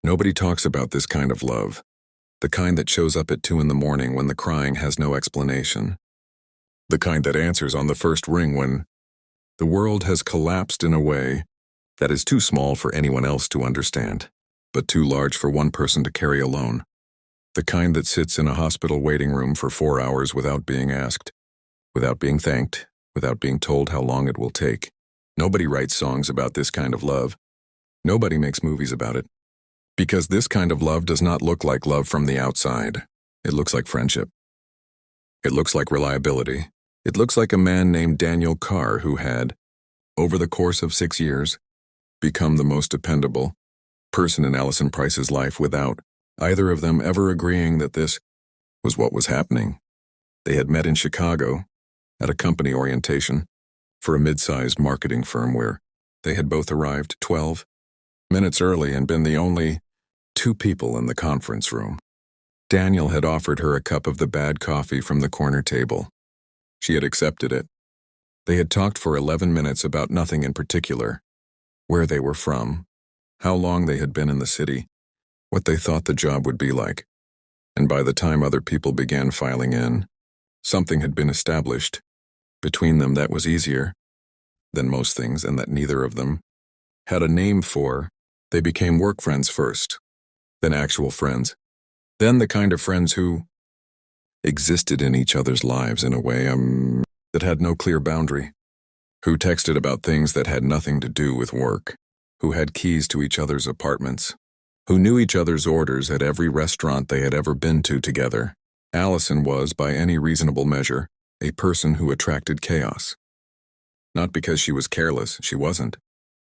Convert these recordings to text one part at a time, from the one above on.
Nobody talks about this kind of love, the kind that shows up at 2 in the morning when the crying has no explanation, the kind that answers on the first ring when the world has collapsed in a way that is too small for anyone else to understand, but too large for one person to carry alone, the kind that sits in a hospital waiting room for 4 hours without being asked, without being thanked, without being told how long it will take. Nobody writes songs about this kind of love. Nobody makes movies about it. Because this kind of love does not look like love from the outside. It looks like friendship. It looks like reliability. It looks like a man named Daniel Carr who had, over the course of 6 years, become the most dependable person in Allison Price's life without either of them ever agreeing that this was what was happening. They had met in Chicago at a company orientation for a mid-sized marketing firm where they had both arrived 12 minutes early and been the only 2 people in the conference room. Daniel had offered her a cup of the bad coffee from the corner table. She had accepted it. They had talked for 11 minutes about nothing in particular, where they were from, how long they had been in the city, what they thought the job would be like. And by the time other people began filing in, something had been established between them that was easier than most things and that neither of them had a name for. They became work friends first, then actual friends, then the kind of friends who existed in each other's lives in a way that had no clear boundary, who texted about things that had nothing to do with work, who had keys to each other's apartments, who knew each other's orders at every restaurant they had ever been to together. Allison was, by any reasonable measure, a person who attracted chaos. Not because she was careless, she wasn't,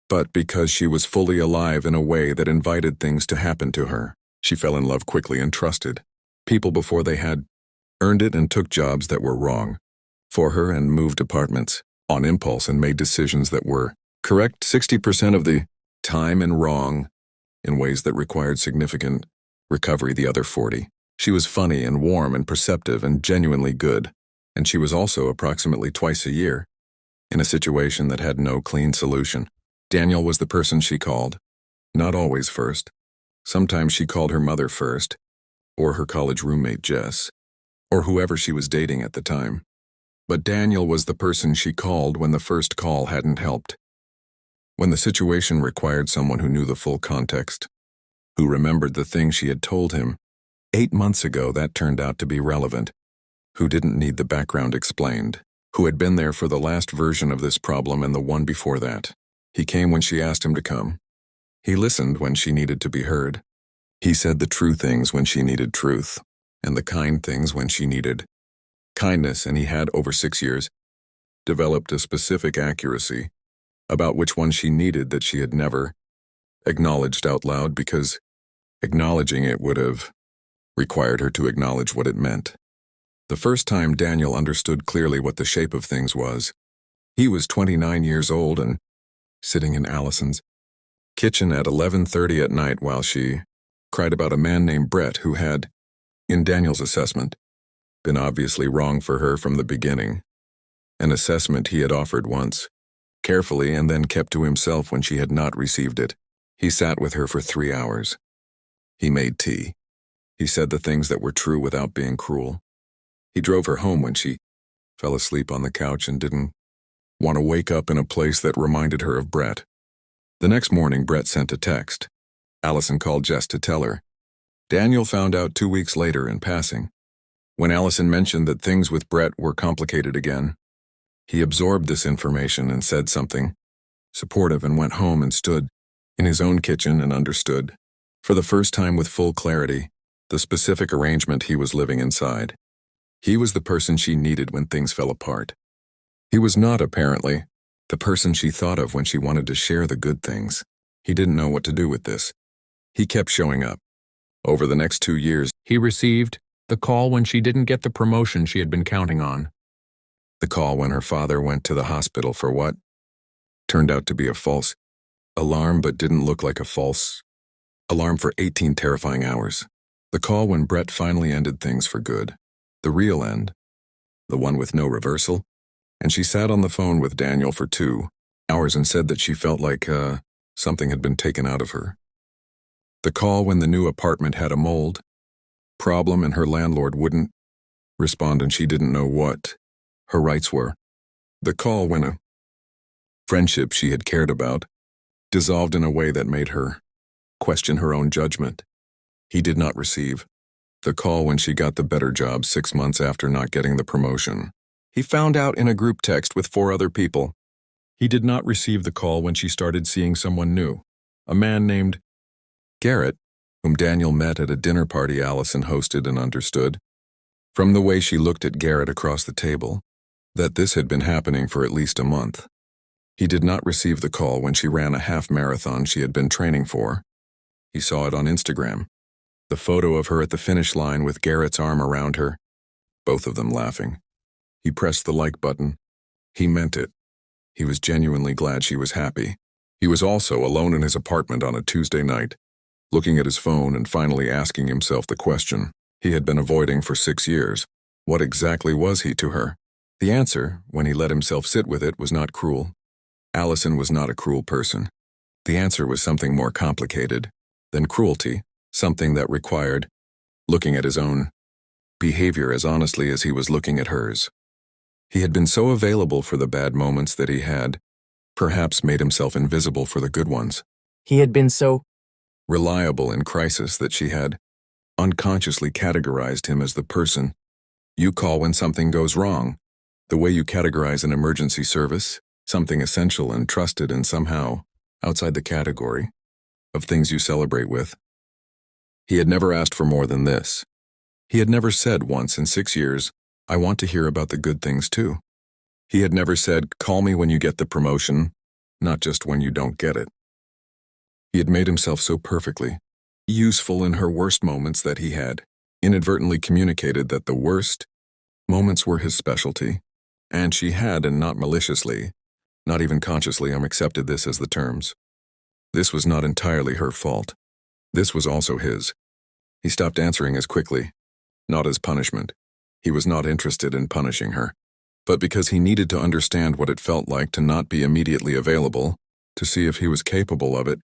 but because she was fully alive in a way that invited things to happen to her. She fell in love quickly and trusted people before they had earned it and took jobs that were wrong for her and moved apartments on impulse and made decisions that were correct 60% of the time and wrong in ways that required significant recovery the other 40. She was funny and warm and perceptive and genuinely good, and she was also approximately twice a year in a situation that had no clean solution. Daniel was the person she called, not always first. Sometimes she called her mother first, or her college roommate Jess, or whoever she was dating at the time. But Daniel was the person she called when the first call hadn't helped. When the situation required someone who knew the full context, who remembered the thing she had told him 8 months ago that turned out to be relevant, who didn't need the background explained, who had been there for the last version of this problem and the one before that. He came when she asked him to come. He listened when she needed to be heard. He said the true things when she needed truth, and the kind things when she needed kindness, and he had, over 6 years, developed a specific accuracy about which one she needed that she had never acknowledged out loud because acknowledging it would have required her to acknowledge what it meant. The first time Daniel understood clearly what the shape of things was, he was 29 years old and sitting in Allison's kitchen at 11:30 at night while she cried about a man named Brett who had, in Daniel's assessment, been obviously wrong for her from the beginning, an assessment he had offered once, carefully and then kept to himself when she had not received it. He sat with her for 3 hours. He made tea. He said the things that were true without being cruel. He drove her home when she fell asleep on the couch and didn't want to wake up in a place that reminded her of Brett. The next morning, Brett sent a text. Allison called Jess to tell her. Daniel found out 2 weeks later in passing. When Allison mentioned that things with Brett were complicated again, he absorbed this information and said something supportive and went home and stood in his own kitchen and understood, for the first time with full clarity, the specific arrangement he was living inside. He was the person she needed when things fell apart. He was not, apparently, the person she thought of when she wanted to share the good things. He didn't know what to do with this. He kept showing up. Over the next 2 years, he received the call when she didn't get the promotion she had been counting on. The call when her father went to the hospital for what turned out to be a false alarm but didn't look like a false alarm for 18 terrifying hours. The call when Brett finally ended things for good. The real end. The one with no reversal. And she sat on the phone with Daniel for 2 hours and said that she felt like something had been taken out of her. The call when the new apartment had a mold problem and her landlord wouldn't respond and she didn't know what her rights were. The call when a friendship she had cared about dissolved in a way that made her question her own judgment. He did not receive the call when she got the better job 6 months after not getting the promotion. He found out in a group text with 4 other people. He did not receive the call when she started seeing someone new, a man named Garrett, whom Daniel met at a dinner party Allison hosted and understood, from the way she looked at Garrett across the table, that this had been happening for at least a month. He did not receive the call when she ran a half marathon she had been training for. He saw it on Instagram, the photo of her at the finish line with Garrett's arm around her, both of them laughing. He pressed the like button. He meant it. He was genuinely glad she was happy. He was also alone in his apartment on a Tuesday night, looking at his phone and finally asking himself the question he had been avoiding for 6 years. What exactly was he to her? The answer, when he let himself sit with it, was not cruel. Allison was not a cruel person. The answer was something more complicated than cruelty, something that required looking at his own behavior as honestly as he was looking at hers. He had been so available for the bad moments that he had, perhaps, made himself invisible for the good ones. He had been so reliable in crisis that she had unconsciously categorized him as the person you call when something goes wrong, the way you categorize an emergency service, something essential and trusted and somehow outside the category of things you celebrate with. He had never asked for more than this. He had never said once in 6 years, I want to hear about the good things too. He had never said, call me when you get the promotion, not just when you don't get it. He had made himself so perfectly useful in her worst moments that he had inadvertently communicated that the worst moments were his specialty, and she had, and not maliciously, not even consciously, accepted this as the terms. This was not entirely her fault. This was also his. He stopped answering as quickly, not as punishment. He was not interested in punishing her, but because he needed to understand what it felt like to not be immediately available, to see if he was capable of it,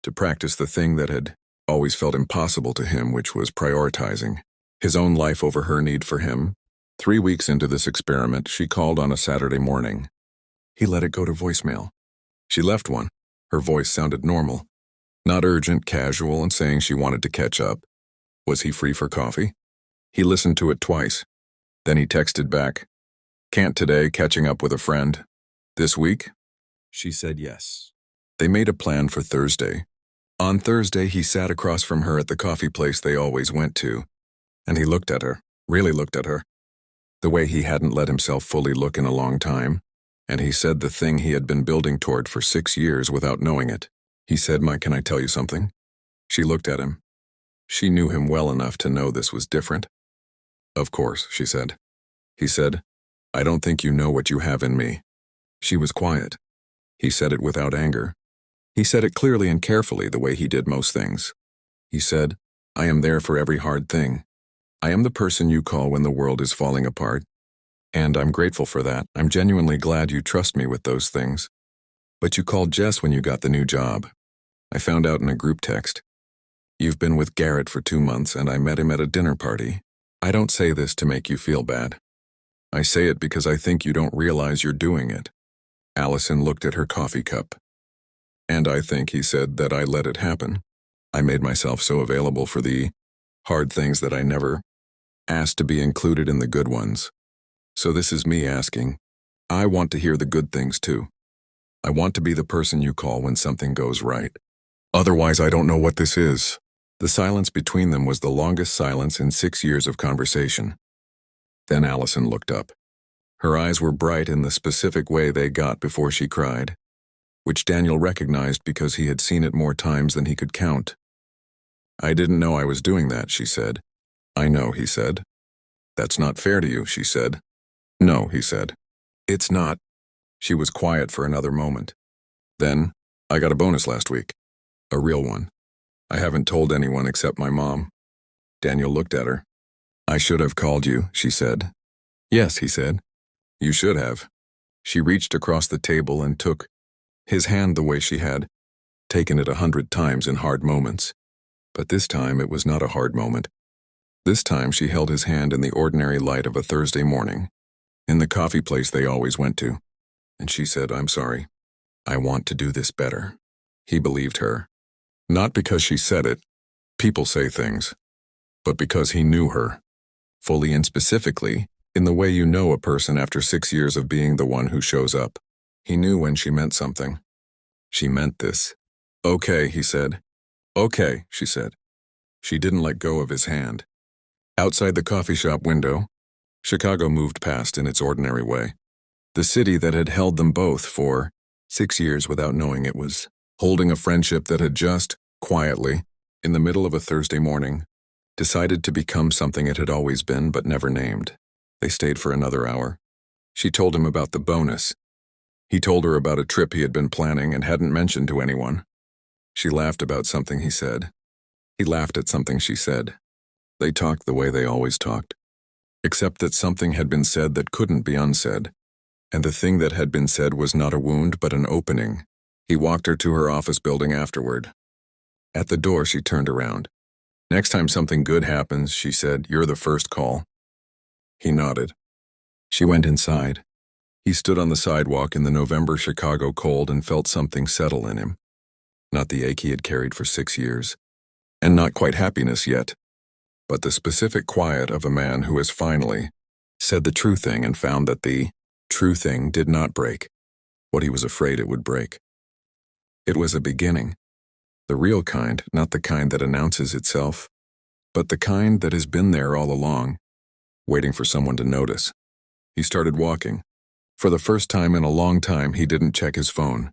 to practice the thing that had always felt impossible to him, which was prioritizing his own life over her need for him. 3 weeks into this experiment, she called on a Saturday morning. He let it go to voicemail. She left one. Her voice sounded normal, not urgent, casual, and saying she wanted to catch up. Was he free for coffee? He listened to it twice. Then he texted back, can't today, catching up with a friend. This week? She said yes. They made a plan for Thursday. On Thursday, he sat across from her at the coffee place they always went to, and he looked at her, really looked at her, the way he hadn't let himself fully look in a long time, and he said the thing he had been building toward for 6 years without knowing it. He said, Mike, can I tell you something? She looked at him. She knew him well enough to know this was different. Of course, she said. He said, I don't think you know what you have in me. She was quiet. He said it without anger. He said it clearly and carefully, the way he did most things. He said, I am there for every hard thing. I am the person you call when the world is falling apart. And I'm grateful for that. I'm genuinely glad you trust me with those things. But you called Jess when you got the new job. I found out in a group text. You've been with Garrett for 2 months, and I met him at a dinner party. I don't say this to make you feel bad. I say it because I think you don't realize you're doing it. Allison looked at her coffee cup. And I think, he said, that I let it happen. I made myself so available for the hard things that I never asked to be included in the good ones. So this is me asking. I want to hear the good things too. I want to be the person you call when something goes right. Otherwise, I don't know what this is. The silence between them was the longest silence in 6 years of conversation. Then Allison looked up. Her eyes were bright in the specific way they got before she cried, which Daniel recognized because he had seen it more times than he could count. I didn't know I was doing that, she said. I know, he said. That's not fair to you, she said. No, he said. It's not. She was quiet for another moment. Then, I got a bonus last week. A real one. I haven't told anyone except my mom. Daniel looked at her. I should have called you, she said. Yes, he said. You should have. She reached across the table and took his hand the way she had taken it 100 times in hard moments. But this time it was not a hard moment. This time she held his hand in the ordinary light of a Thursday morning, in the coffee place they always went to, and she said, "I'm sorry. I want to do this better." He believed her. Not because she said it, people say things, but because he knew her, fully and specifically, in the way you know a person after 6 years of being the one who shows up. He knew when she meant something. She meant this. "Okay," he said. "Okay," she said. She didn't let go of his hand. Outside the coffee shop window, Chicago moved past in its ordinary way. The city that had held them both for 6 years without knowing it was holding a friendship that had just, quietly, in the middle of a Thursday morning, decided to become something it had always been but never named. They stayed for another hour. She told him about the bonus. He told her about a trip he had been planning and hadn't mentioned to anyone. She laughed about something he said. He laughed at something she said. They talked the way they always talked, except that something had been said that couldn't be unsaid, and the thing that had been said was not a wound but an opening. He walked her to her office building afterward. At the door, she turned around. "Next time something good happens," she said, "you're the first call." He nodded. She went inside. He stood on the sidewalk in the November Chicago cold and felt something settle in him. Not the ache he had carried for 6 years, and not quite happiness yet, but the specific quiet of a man who has finally said the true thing and found that the true thing did not break what he was afraid it would break. It was a beginning. The real kind, not the kind that announces itself, but the kind that has been there all along, waiting for someone to notice. He started walking. For the first time in a long time, he didn't check his phone.